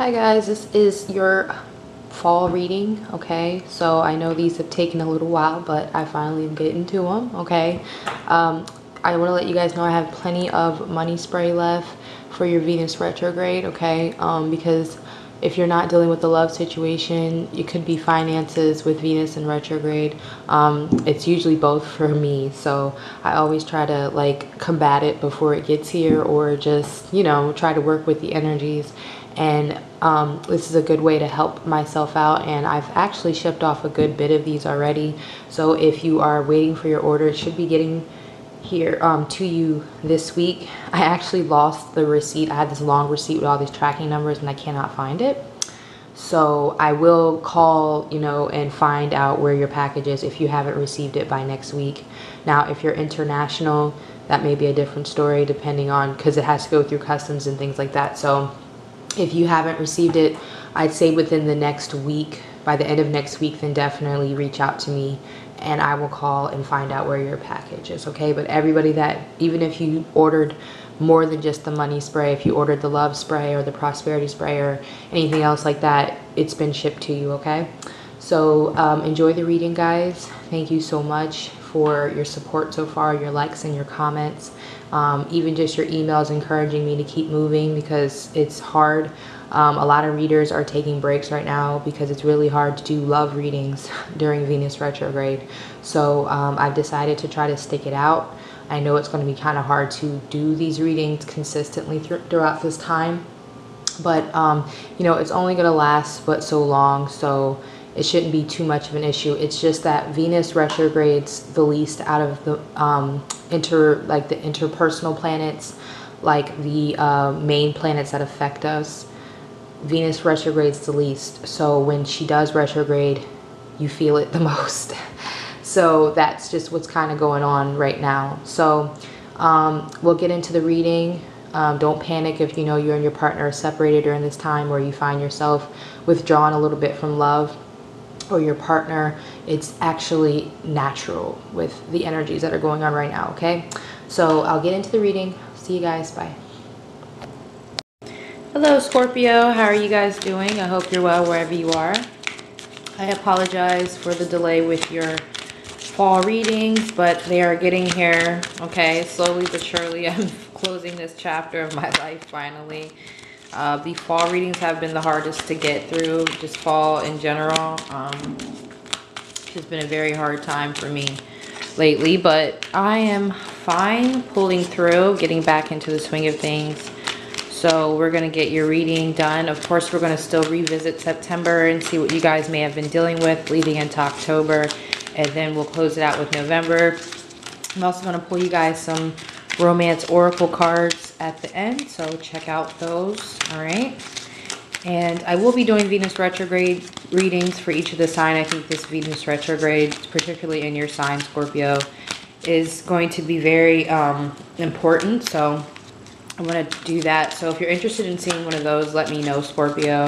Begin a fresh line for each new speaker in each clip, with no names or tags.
Hi guys, this is your fall reading. Okay, so I know these have taken a little while, but I finally am getting to them. Okay, I want to let you guys know I have plenty of money spray left for your Venus retrograde. Okay, because if you're not dealing with the love situation, it could be finances with Venus in retrograde. It's usually both for me, so I always try to like combat it before it gets here, or just, you know, try to work with the energies. And this is a good way to help myself out, and I've actually shipped off a good bit of these already. So if you are waiting for your order, it should be getting here to you this week. I actually lost the receipt. I had this long receipt with all these tracking numbers and I cannot find it. So I will call, you know, and find out where your package is if you haven't received it by next week. Now, if you're international, that may be a different story depending on, because it has to go through customs and things like that. So if you haven't received it, I'd say within the next week, by the end of next week, then definitely reach out to me and I will call and find out where your package is, okay? But everybody that, even if you ordered more than just the money spray, if you ordered the love spray or the prosperity spray or anything else like that, it's been shipped to you, okay? So enjoy the reading, guys. Thank you so much for your support so far, your likes and your comments, even just your emails encouraging me to keep moving, because it's hard. A lot of readers are taking breaks right now because it's really hard to do love readings during Venus retrograde. So I've decided to try to stick it out. I know it's going to be kind of hard to do these readings consistently throughout this time, but you know, it's only going to last but so long, so it shouldn't be too much of an issue. It's just that Venus retrogrades the least out of the interpersonal planets, like the main planets that affect us. Venus retrogrades the least, so when she does retrograde, you feel it the most. So that's just what's kind of going on right now. So we'll get into the reading. Don't panic if you know you and your partner are separated during this time, or you find yourself withdrawn a little bit from love or your partner. It's actually natural with the energies that are going on right now, okay? So I'll get into the reading. See you guys. Bye. Hello, Scorpio. How are you guys doing? I hope you're well wherever you are. I apologize for the delay with your fall readings, but they are getting here, okay? Slowly but surely, I'm closing this chapter of my life finally. The fall readings have been the hardest to get through, just fall in general. It's been a very hard time for me lately, but I am fine pulling through, getting back into the swing of things. So we're going to get your reading done. Of course, we're going to still revisit September and see what you guys may have been dealing with leading into October. And then we'll close it out with November. I'm also going to pull you guys some romance oracle cards at the end, so check out those. All right. And I will be doing Venus retrograde readings for each of the sign. I think this Venus retrograde, particularly in your sign, Scorpio, is going to be very important. So I'm going to do that. So if you're interested in seeing one of those, let me know, Scorpio.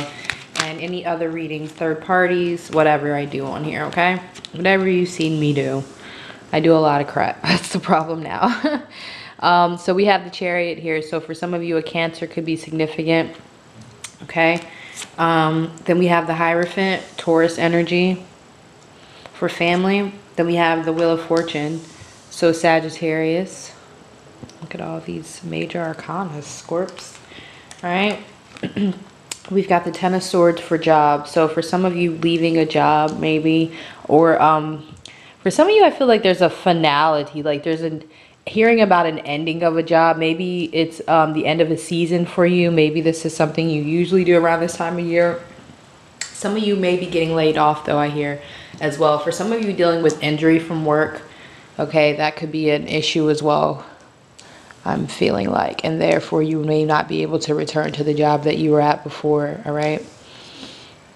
And any other readings, third parties, whatever I do on here, okay? Whatever you've seen me do. I do a lot of crap. That's the problem now. So we have the Chariot here. So for some of you, a Cancer could be significant, okay? Then we have the Hierophant, Taurus energy for family. Then we have the Wheel of Fortune, so Sagittarius. Look at all these major arcana, Scorps. All right. We've got the Ten of Swords for job. So for some of you, leaving a job maybe, or for some of you, I feel like there's a finality, like there's a hearing about an ending of a job. Maybe it's the end of a season for you. Maybe this is something you usually do around this time of year. Some of you may be getting laid off, though, I hear as well. For some of you dealing with injury from work, okay, that could be an issue as well, I'm feeling like, and therefore you may not be able to return to the job that you were at before. All right.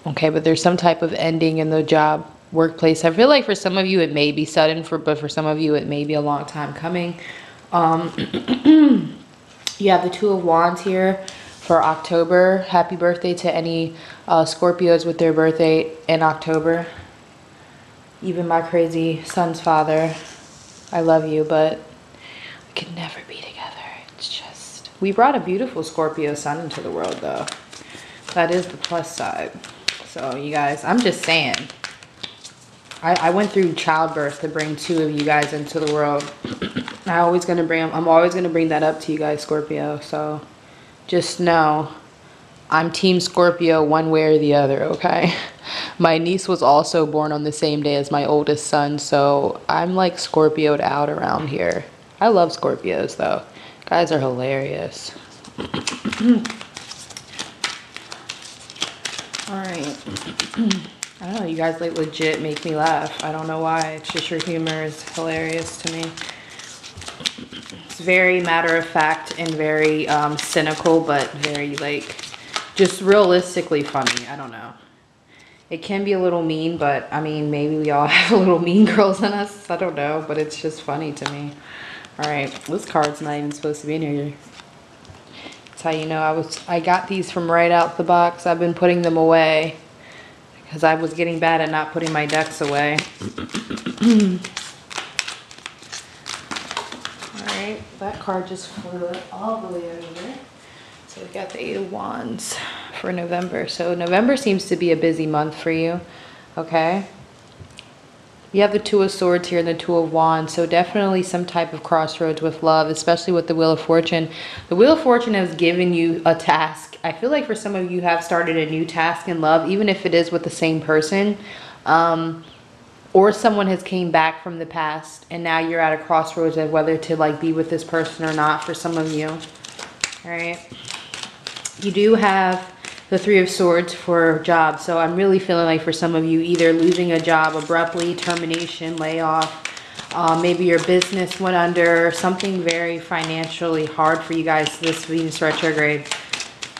Okay, but there's some type of ending in the job workplace. I feel like for some of you it may be sudden, but for some of you it may be a long time coming. You have the Two of Wands here for October. Happy birthday to any Scorpios with their birthday in October. Even my crazy son's father, I love you, but we could never be together. It's just, we brought a beautiful Scorpio sun into the world, though. That is the plus side. So you guys, I'm just saying, I went through childbirth to bring 2 of you guys into the world. I'm always gonna bring that up to you guys, Scorpio. So just know I'm team Scorpio one way or the other, okay? My niece was also born on the same day as my oldest son, so I'm like Scorpioed out around here. I love Scorpios though. Guys are hilarious. All right. I don't know, you guys like legit make me laugh. I don't know why. It's just your humor is hilarious to me. It's very matter of fact and very cynical, but very like just realistically funny. I don't know. It can be a little mean, but I mean, maybe we all have a little mean girls in us. I don't know, but it's just funny to me. All right, this card's not even supposed to be in here. That's how you know I got these from right out the box. I've been putting them away because I was getting bad at not putting my decks away. All right, that card just flew all the way over there. So we got the 8 of Wands for November. So November seems to be a busy month for you, okay? You have the 2 of Swords here and the 2 of Wands. So definitely some type of crossroads with love, especially with the Wheel of Fortune. The Wheel of Fortune has given you a task. I feel like for some of you have started a new task in love, even if it is with the same person. Or someone has came back from the past and now you're at a crossroads of whether to like be with this person or not for some of you. All right. You do have the 3 of Swords for job. So I'm really feeling like for some of you, either losing a job abruptly, termination, layoff, maybe your business went under, something very financially hard for you guys this Venus retrograde.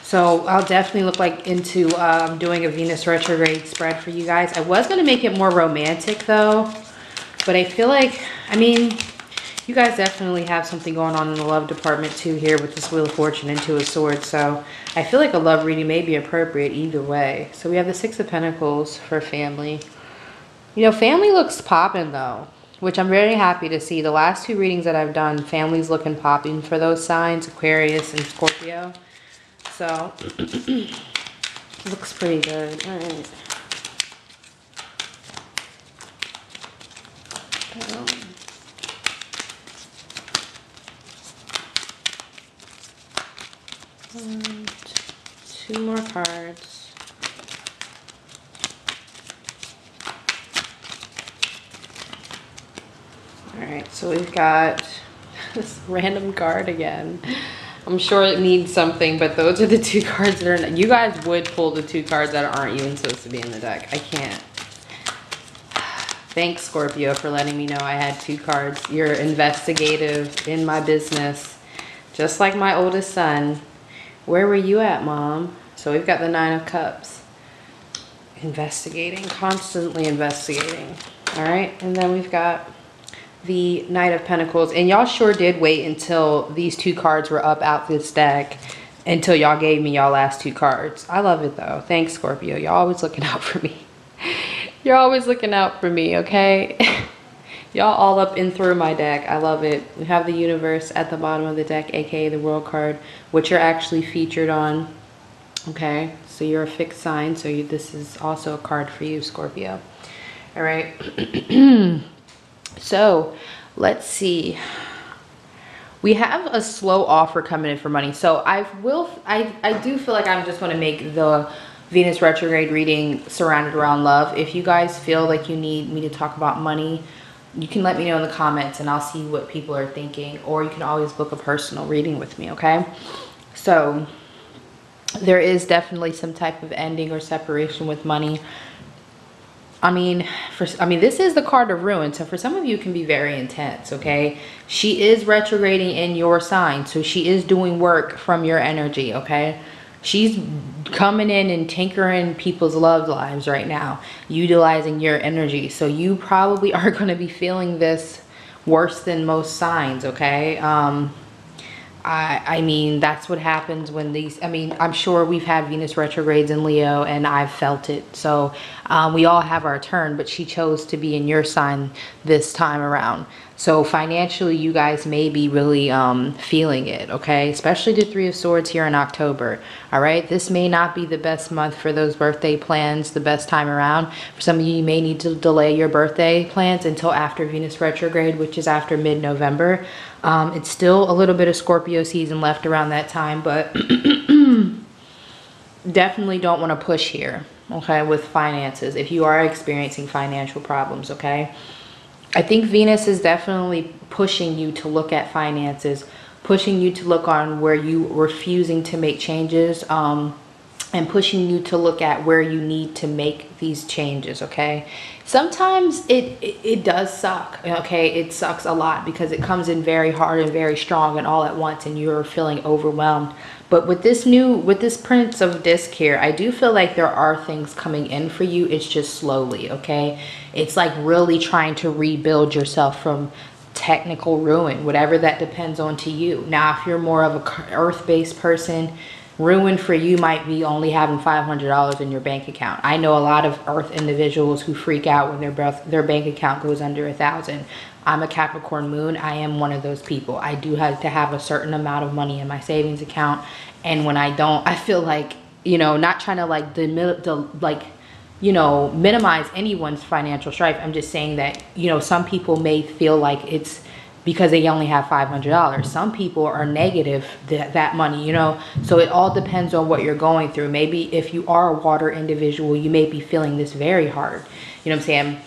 So I'll definitely look like into doing a Venus retrograde spread for you guys. I was going to make it more romantic though, but I feel like, I mean, you guys definitely have something going on in the love department too here with this Wheel of Fortune and 2 of Swords. So I feel like a love reading may be appropriate either way. So we have the 6 of Pentacles for family. You know, family looks popping though, which I'm very happy to see. The last 2 readings that I've done, family's looking popping for those signs, Aquarius and Scorpio. So looks pretty good. All right. And 2 more cards. All right, so we've got this random card again. I'm sure it means something, but those are the 2 cards that are, you guys would pull the 2 cards that aren't even supposed to be in the deck. I can't. Thanks, Scorpio, for letting me know I had 2 cards. You're investigative in my business, just like my oldest son. Where were you at, Mom? So we've got the 9 of Cups. Investigating, constantly investigating. All right, and then we've got the Knight of Pentacles. And y'all sure did wait until these 2 cards were up out this deck until y'all gave me y'all last 2 cards. I love it though. Thanks, Scorpio. Y'all always looking out for me. You're always looking out for me, okay? Y'all all up in through my deck. I love it. We have the Universe at the bottom of the deck, aka the World card, which you're actually featured on. Okay, so you're a fixed sign, so this is also a card for you, Scorpio. All right. So let's see. We have a slow offer coming in for money. So I do feel like I'm just going to make the Venus retrograde reading surrounded around love. If you guys feel like you need me to talk about money, you can let me know in the comments and I'll see what people are thinking, or you can always book a personal reading with me, okay? So there is definitely some type of ending or separation with money. I mean, this is the card of ruin. So for some of you, it can be very intense, okay? She is retrograding in your sign. So she is doing work from your energy, okay? She's coming in and tinkering people's love lives right now, utilizing your energy. So you probably are going to be feeling this worse than most signs, okay? I mean, that's what happens when these, I mean, I'm sure we've had Venus retrogrades in Leo and I've felt it. So we all have our turn, but she chose to be in your sign this time around. So financially, you guys may be really feeling it, okay? Especially the Three of Swords here in October, all right? This may not be the best month for those birthday plans, the best time around. For some of you, you may need to delay your birthday plans until after Venus retrograde, which is after mid-November. It's still a little bit of Scorpio season left around that time, but definitely don't want to push here, okay, with finances if you are experiencing financial problems, okay? I think Venus is definitely pushing you to look at finances, pushing you to look on where you refusing to make changes, and pushing you to look at where you need to make these changes, okay? Sometimes it does suck, okay? It sucks a lot because it comes in very hard and very strong and all at once and you're feeling overwhelmed. But with this Prince of Disc here, I do feel like there are things coming in for you. It's just slowly, okay? It's like really trying to rebuild yourself from technical ruin, whatever that depends on to you. Now, if you're more of a earth-based person, ruin for you might be only having $500 in your bank account. I know a lot of earth individuals who freak out when their bank account goes under 1,000. I'm a Capricorn moon. I am one of those people. I do have to have a certain amount of money in my savings account. And when I don't, I feel like, you know, not trying to like, you know, minimize anyone's financial strife. I'm just saying that, you know, some people may feel like it's because they only have $500. Some people are negative that money, you know, so it all depends on what you're going through. Maybe if you are a water individual, you may be feeling this very hard, you know what I'm saying?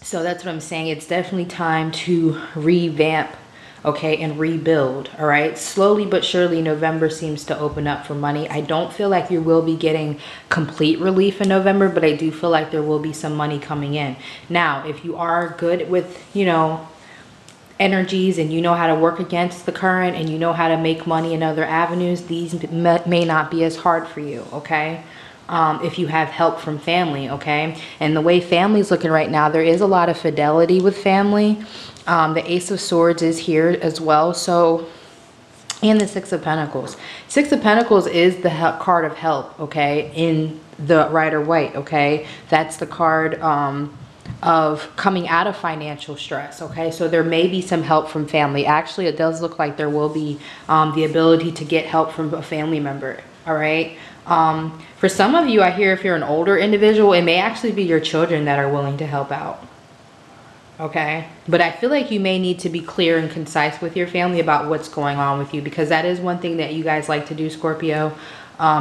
So that's what I'm saying. It's definitely time to revamp, okay, and rebuild, all right? Slowly but surely, November seems to open up for money. I don't feel like you will be getting complete relief in November, but I do feel like there will be some money coming in. Now, if you are good with, you know, energies and you know how to work against the current and you know how to make money in other avenues, these may not be as hard for you, okay? If you have help from family, okay? And the way family's looking right now, there is a lot of fidelity with family. The Ace of Swords is here as well, so, and the Six of Pentacles. Six of Pentacles is the card of help, okay, in the Rider White, okay? That's the card of coming out of financial stress, okay? So there may be some help from family. Actually, it does look like there will be the ability to get help from a family member, all right? For some of you, I hear if you're an older individual, it may actually be your children that are willing to help out, okay? But I feel like you may need to be clear and concise with your family about what's going on with you, because that is one thing that you guys like to do, Scorpio.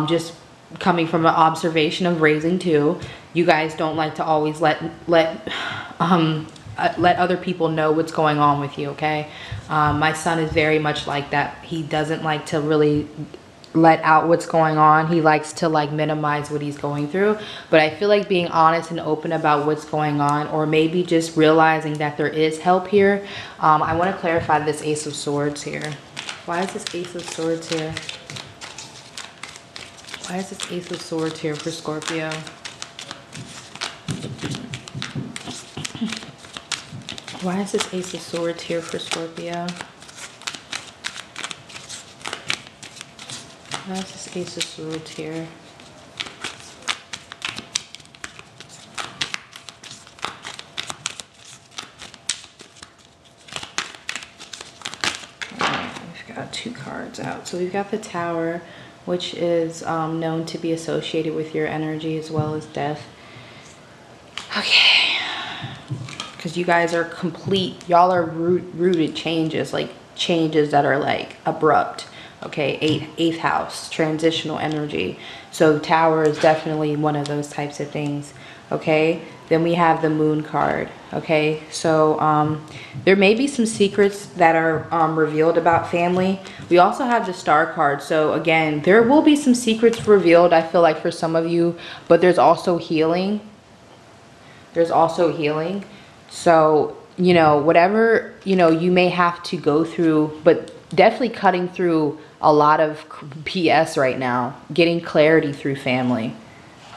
Just coming from an observation of raising two, you guys don't like to always let other people know what's going on with you, okay? My son is very much like that. He doesn't like to really let out what's going on. He likes to like minimize what he's going through. But I feel like being honest and open about what's going on, or maybe just realizing that there is help here. I want to clarify this Ace of Swords here. Why is this Ace of Swords here? Why is this Ace of Swords here for Scorpio? Why is this Ace of Swords here for Scorpio? Why is this Ace of Swords here? We've got two cards out. So we've got the Tower, which is known to be associated with your energy as well as death. Okay. Because you guys are complete, y'all are rooted changes, like changes that are like abrupt. Okay, eighth house, transitional energy. So Tower is definitely one of those types of things. Okay, then we have the Moon card. Okay, so there may be some secrets that are revealed about family. We also have the Star card. So again, there will be some secrets revealed, I feel like, for some of you, but there's also healing. There's also healing. So, you know, whatever, you know, you may have to go through, but definitely cutting through a lot of BS right now, getting clarity through family.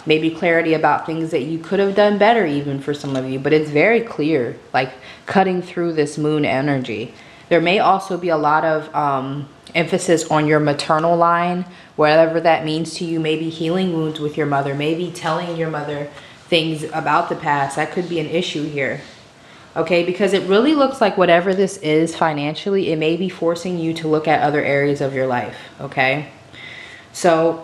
Maybe clarity about things that you could have done better even for some of you, but it's very clear, like cutting through this Moon energy. There may also be a lot of emphasis on your maternal line, whatever that means to you. Maybe healing wounds with your mother, maybe telling your mother things about the past. That could be an issue here. Okay, because it really looks like whatever this is financially, it may be forcing you to look at other areas of your life. Okay, so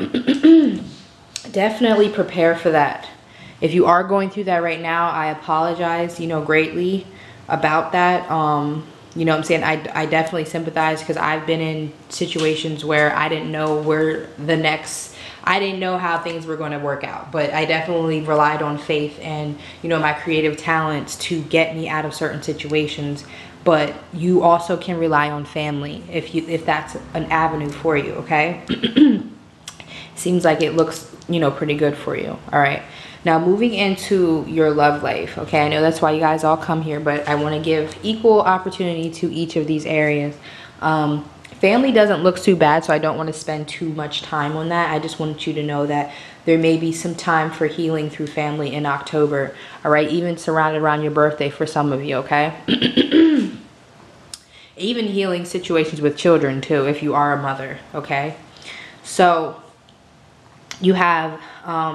definitely prepare for that. If you are going through that right now, I apologize, you know, greatly about that. You know what I'm saying? I definitely sympathize, because I've been in situations where I didn't know I didn't know how things were going to work out, but I definitely relied on faith and, you know, my creative talents to get me out of certain situations. But you also can rely on family if that's an avenue for you. Okay. Seems like it looks, you know, pretty good for you. All right. Now moving into your love life. Okay, I know that's why you guys all come here, but I want to give equal opportunity to each of these areas. Family doesn't look too bad, so I don't want to spend too much time on that. I just want you to know that there may be some time for healing through family in October. All right, even surrounded around your birthday for some of you. Okay. Even healing situations with children too, if you are a mother. Okay, so you have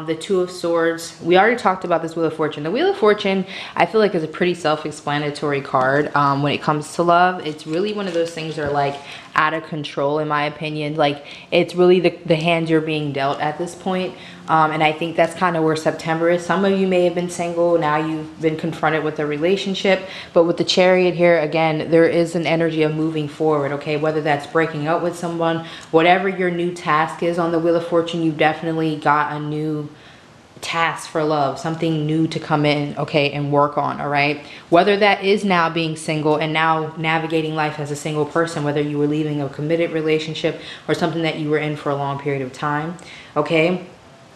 the Two of Swords. We already talked about this Wheel of Fortune. The Wheel of Fortune, I feel like, is a pretty self-explanatory card when it comes to love. It's really one of those things that are like out of control, in my opinion. Like, it's really the hand you're being dealt at this point. And I think that's kind of where September is. Some of you may have been single. Now you've been confronted with a relationship. But with the Chariot here, again, there is an energy of moving forward, okay? Whether that's breaking up with someone, whatever your new task is on the Wheel of Fortune, you've definitely got a new task for love, something new to come in, okay, and work on. All right, whether that is now being single and now navigating life as a single person, whether you were leaving a committed relationship or something that you were in for a long period of time. Okay,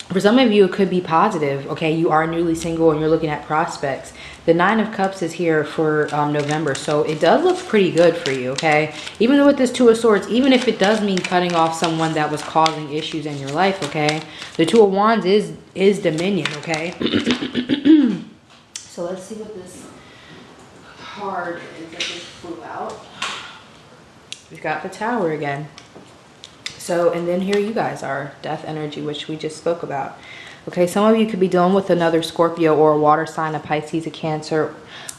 for some of you it could be positive. Okay, you are newly single and you're looking at prospects. The Nine of Cups is here for November, so it does look pretty good for you. Okay, even though with this Two of Swords, even if it does mean cutting off someone that was causing issues in your life, okay, the Two of Wands is dominion. Okay. So let's see what this card is that just flew out. We've got the Tower again. So, and then here you guys are, death energy, which we just spoke about. Okay, some of you could be dealing with another Scorpio or a water sign, a Pisces, a Cancer.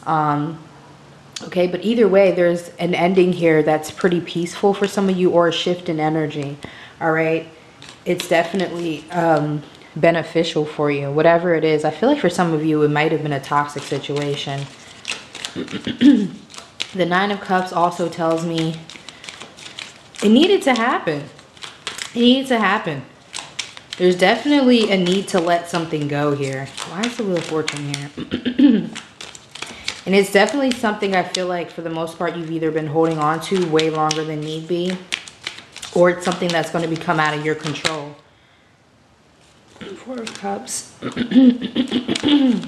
Okay, but either way, there's an ending here that's pretty peaceful for some of you, or a shift in energy. All right, it's definitely beneficial for you, whatever it is. I feel like for some of you, it might have been a toxic situation. The Nine of Cups also tells me it needed to happen. It needs to happen. There's definitely a need to let something go here. Why is the Wheel of Fortune here? And it's definitely something I feel like for the most part you've either been holding on to way longer than need be, or it's something that's going to become out of your control. Four of Cups. I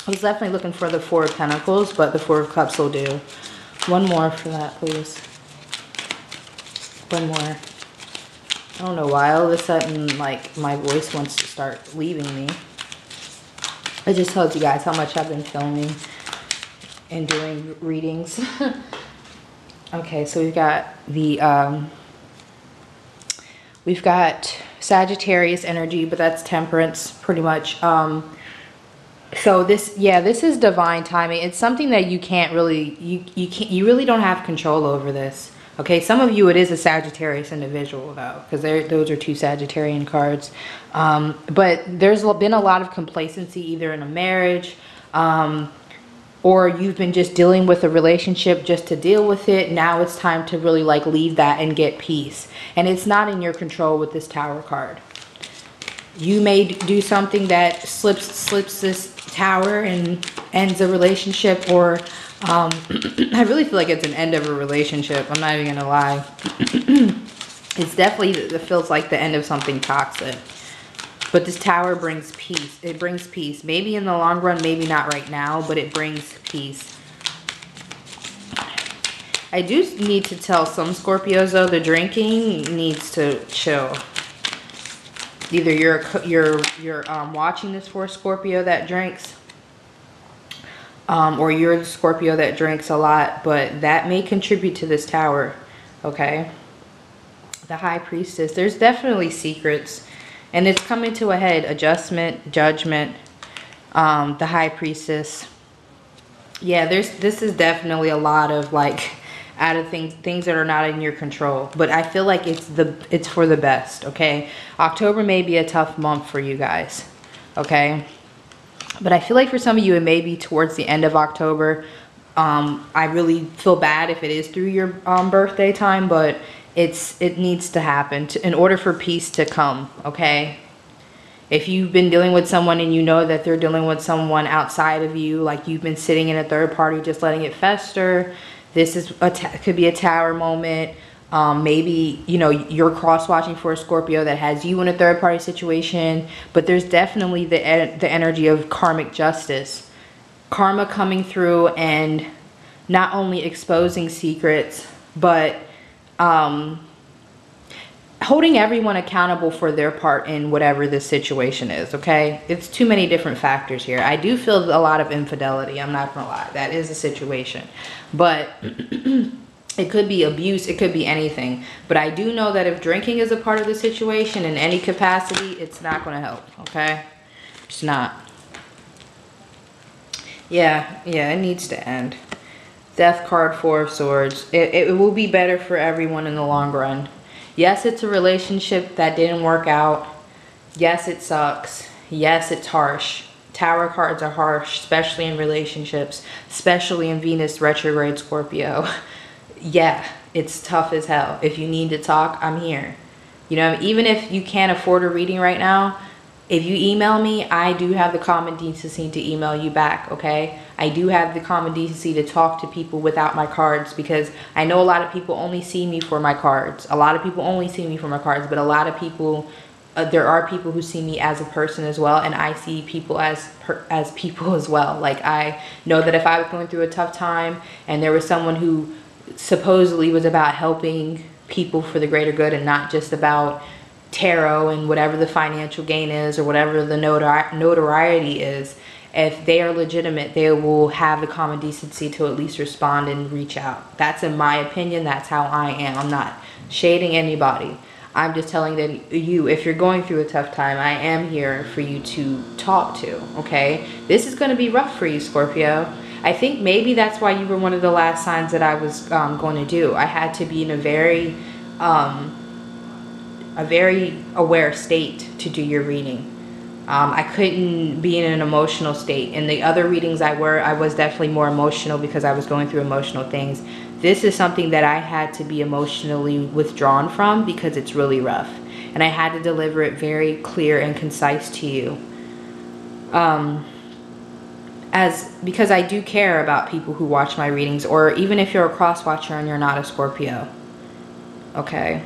was definitely looking for the Four of Pentacles, but the Four of Cups will do. One more for that, please. One more. I don't know why all of a sudden, like, my voice wants to start leaving me. I just told you guys how much I've been filming and doing readings. Okay, so we've got the, we've got Sagittarius energy, but that's Temperance, pretty much. So this, yeah, this is divine timing. It's something that you can't really, you really don't have control over this. Okay, some of you it is a Sagittarius individual though, because those are two Sagittarian cards. But there's been a lot of complacency either in a marriage, or you've been just dealing with a relationship just to deal with it. Now it's time to really like leave that and get peace. And it's not in your control with this Tower card. You may do something that slips this Tower and ends a relationship, or I really feel like it's an end of a relationship. I'm not even gonna lie. It's definitely, it feels like the end of something toxic. But this Tower brings peace. It brings peace. Maybe in the long run, maybe not right now, but it brings peace. I do need to tell some Scorpios though, the drinking needs to chill. Either you're watching this for a Scorpio that drinks, or you're the Scorpio that drinks a lot, but that may contribute to this Tower, okay? The High Priestess, there's definitely secrets, and it's coming to a head. Adjustment, judgment, the High Priestess. Yeah, this is definitely a lot of like out of things that are not in your control, but I feel like it's for the best, okay? October may be a tough month for you guys, okay? But I feel like for some of you, it may be towards the end of October. I really feel bad if it is through your birthday time, but it needs to happen in order for peace to come, okay? If you've been dealing with someone and you know that they're dealing with someone outside of you, like you've been sitting in a third party just letting it fester, this is could be a Tower moment. Maybe, you know, you're cross-watching for a Scorpio that has you in a third-party situation, but there's definitely the energy of karmic justice. Karma coming through and not only exposing secrets, but holding everyone accountable for their part in whatever this situation is, okay? It's too many different factors here. I do feel a lot of infidelity, I'm not gonna lie. That is a situation. But it could be abuse, it could be anything. But I do know that if drinking is a part of the situation in any capacity, it's not gonna help, okay? It's not. Yeah, it needs to end. Death card, Four of Swords. It will be better for everyone in the long run. Yes, it's a relationship that didn't work out. Yes, it sucks. Yes, it's harsh. Tower cards are harsh, especially in relationships, especially in Venus retrograde Scorpio. Yeah, it's tough as hell. If you need to talk, I'm here. You know, even if you can't afford a reading right now, if you email me, I do have the common decency to email you back, okay? I do have the common decency to talk to people without my cards, because I know a lot of people only see me for my cards. A lot of people only see me for my cards, but a lot of people, there are people who see me as a person as well, and I see people as people as well. Like, I know that if I was going through a tough time and there was someone who supposedly was about helping people for the greater good and not just about tarot and whatever the financial gain is or whatever the notoriety is, if they are legitimate, they will have the common decency to at least respond and reach out. That's in my opinion. That's how I am. I'm not shading anybody. I'm just telling that you, if you're going through a tough time, I am here for you to talk to, okay? This is going to be rough for you, Scorpio. I think maybe that's why you were one of the last signs that I was going to do. I had to be in a very aware state to do your reading. I couldn't be in an emotional state. In the other readings I was definitely more emotional because I was going through emotional things. This is something that I had to be emotionally withdrawn from because it's really rough. And I had to deliver it very clear and concise to you. Because I do care about people who watch my readings, or even if you're a cross-watcher and you're not a Scorpio. Okay?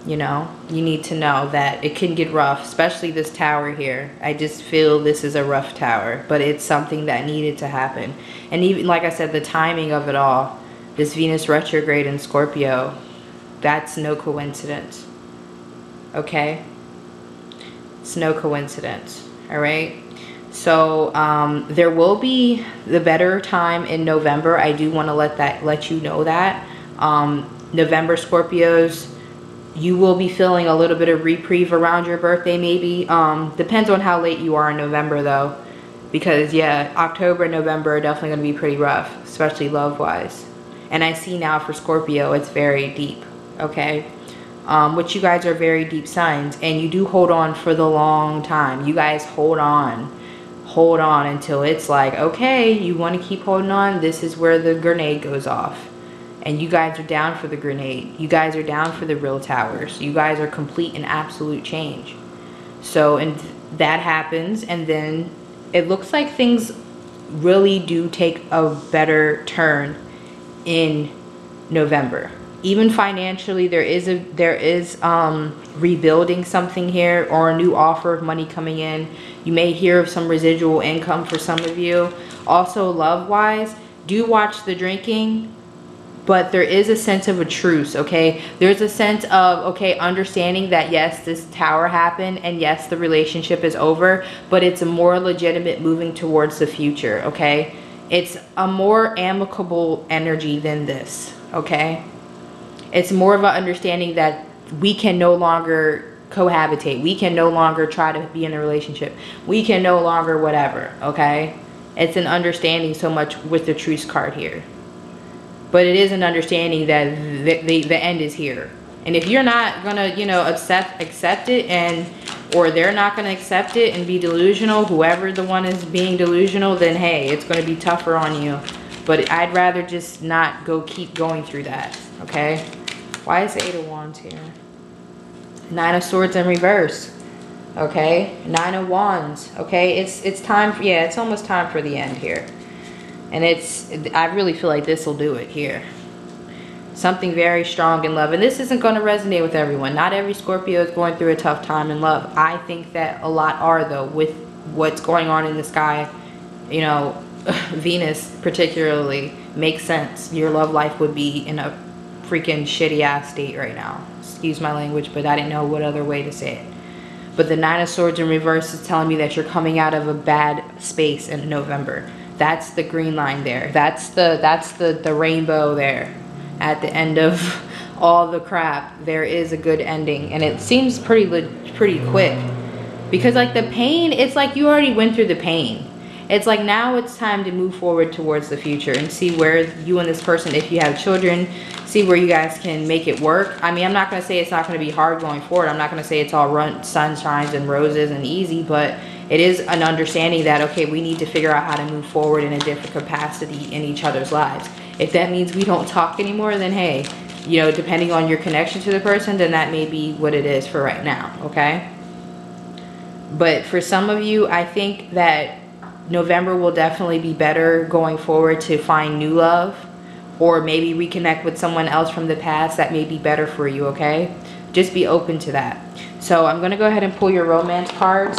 You know, you need to know that it can get rough, especially this Tower here. I just feel this is a rough Tower, but it's something that needed to happen. And even, like I said, the timing of it all, this Venus retrograde in Scorpio, that's no coincidence. Okay? It's no coincidence. All right? So there will be the better time in November. I do want to let you know that. November Scorpios, you will be feeling a little bit of reprieve around your birthday, maybe. Depends on how late you are in November, though. Because, yeah, October and November are definitely going to be pretty rough, especially love-wise. And I see now for Scorpio, it's very deep, okay? Which you guys are very deep signs. And you do hold on for the long time. You guys hold on. Hold on until it's like, okay, you want to keep holding on. This is where the grenade goes off. And you guys are down for the grenade. You guys are down for the real towers. You guys are complete and absolute change. So, and that happens, and then it looks like things really do take a better turn in November. Even financially, there is rebuilding something here, or a new offer of money coming in. You may hear of some residual income for some of you. Also, love-wise, do watch the drinking. but there is a sense of a truce, okay? There's a sense of, okay, understanding that yes, this tower happened and yes, the relationship is over, but it's a more legitimate moving towards the future, okay? It's a more amicable energy than this, okay? It's more of an understanding that we can no longer cohabitate. We can no longer try to be in a relationship. We can no longer whatever, okay? It's an understanding so much with the truce card here. But it is an understanding that the end is here. And if you're not gonna, you know, accept it, and or they're not gonna accept it and be delusional, whoever the one is being delusional, then hey, it's gonna be tougher on you. But I'd rather just not keep going through that, okay? Why is the 8 of Wands here? 9 of Swords in reverse, okay? 9 of Wands, okay? It's time, yeah, it's almost time for the end here. And I really feel like this will do it here. Something very strong in love. And this isn't going to resonate with everyone. Not every Scorpio is going through a tough time in love. I think that a lot are, though, with what's going on in the sky. You know, Venus particularly makes sense. Your love life would be in a freaking shitty ass state right now. Excuse my language, but I didn't know what other way to say it. But the 9 of Swords in reverse is telling me that you're coming out of a bad space in November. That's the green line there. That's the rainbow there. At the end of all the crap, there is a good ending, and it seems pretty quick. Because like the pain, it's like you already went through the pain. It's like now it's time to move forward towards the future and see where you and this person, if you have children, see where you guys can make it work. I mean, I'm not going to say it's not going to be hard going forward. I'm not going to say it's all sunshines and roses and easy, but it is an understanding that, okay, we need to figure out how to move forward in a different capacity in each other's lives. If that means we don't talk anymore, then hey, you know, depending on your connection to the person, then that may be what it is for right now, okay? But for some of you, I think that November will definitely be better going forward to find new love, or maybe reconnect with someone else from the past that may be better for you, okay? Just be open to that. So I'm going to go ahead and pull your romance cards.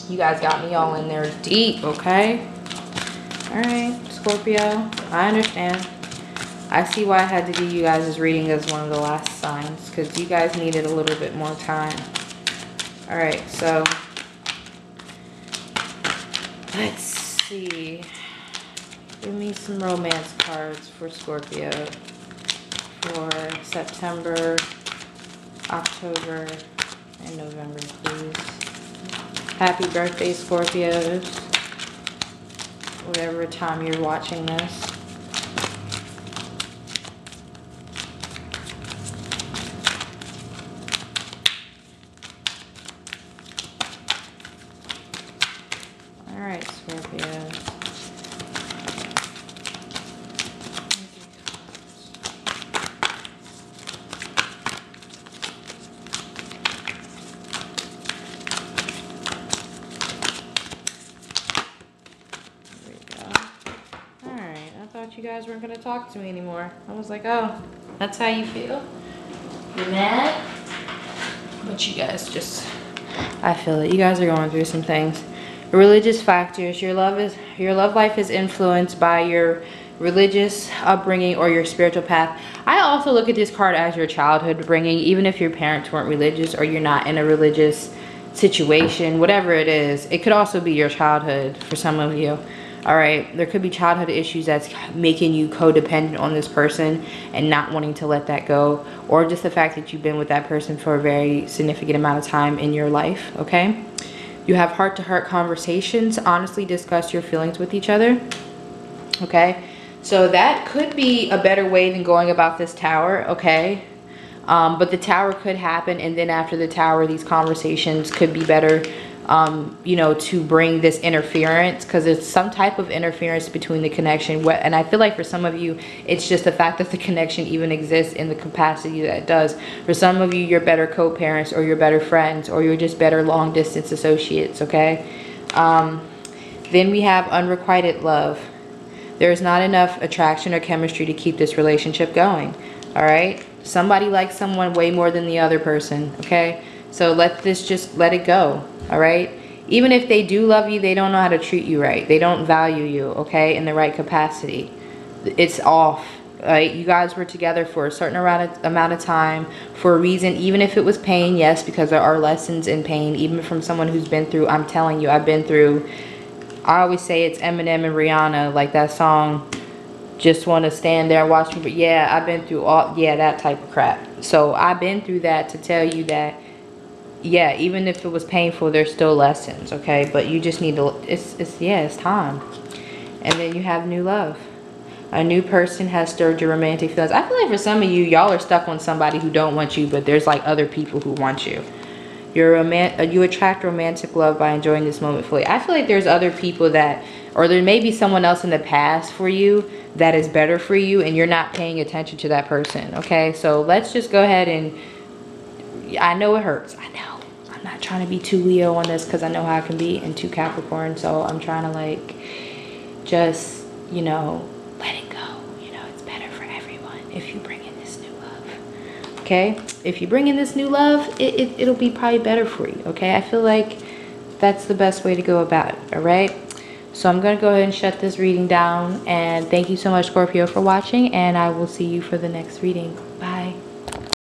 You guys got me all in there deep, okay? All right, Scorpio, I understand. I see why I had to do you guys' reading as one of the last signs, because you guys needed a little bit more time. All right, so let's see. Give me some romance cards for Scorpio for September, October, and November, please. Happy birthday, Scorpios. Whatever time you're watching this. All right, Scorpios. You guys weren't gonna talk to me anymore. I was like, oh, that's how you feel? You're mad? But you guys just, I feel it. You guys are going through some things. Religious factors. Your love life is influenced by your religious upbringing or your spiritual path. I also look at this card as your childhood upbringing, even if your parents weren't religious or you're not in a religious situation, whatever it is. It could also be your childhood for some of you. All right, there could be childhood issues that's making you codependent on this person and not wanting to let that go, or just the fact that you've been with that person for a very significant amount of time in your life, okay? You have heart-to-heart conversations, honestly discuss your feelings with each other, okay? So that could be a better way than going about this tower, okay? But the tower could happen, and then after the tower, these conversations could be better, you know, to bring this interference, because it's some type of interference between the connection. And I feel like for some of you, it's just the fact that the connection even exists in the capacity that it does. For some of you, you're better co-parents, or you're better friends, or you're just better long distance associates, okay? Then we have unrequited love. There's not enough attraction or chemistry to keep this relationship going, all right? Somebody likes someone way more than the other person, okay? So let it go, all right? Even if they do love you, they don't know how to treat you right. They don't value you, okay, in the right capacity. It's off. You guys were together for a certain amount of time for a reason, even if it was pain. Yes, because there are lessons in pain, even from someone who's been through. I'm telling you, I've been through. I always say it's Eminem and Rihanna, like that song, just want to stand there and watch me. But yeah, I've been through that type of crap. So I've been through that to tell you that, yeah, even if it was painful, there's still lessons, okay? But you just need to, it's time. And then you have new love. A new person has stirred your romantic feelings. I feel like for some of you, y'all are stuck on somebody who don't want you, but there's like other people who want you. You attract romantic love by enjoying this moment fully. I feel like there's other people that, or there may be someone else in the past for you that is better for you, and you're not paying attention to that person, okay? So let's just go ahead and, I know it hurts. I know. I'm not trying to be too Leo on this because I know how it can be, and too Capricorn. So I'm trying to like, just, you know, let it go. You know, it's better for everyone if you bring in this new love, okay? If you bring in this new love, it'll be probably better for you, okay? I feel like that's the best way to go about it, all right? So I'm going to go ahead and shut this reading down, and thank you so much, Scorpio, for watching, and I will see you for the next reading. Bye.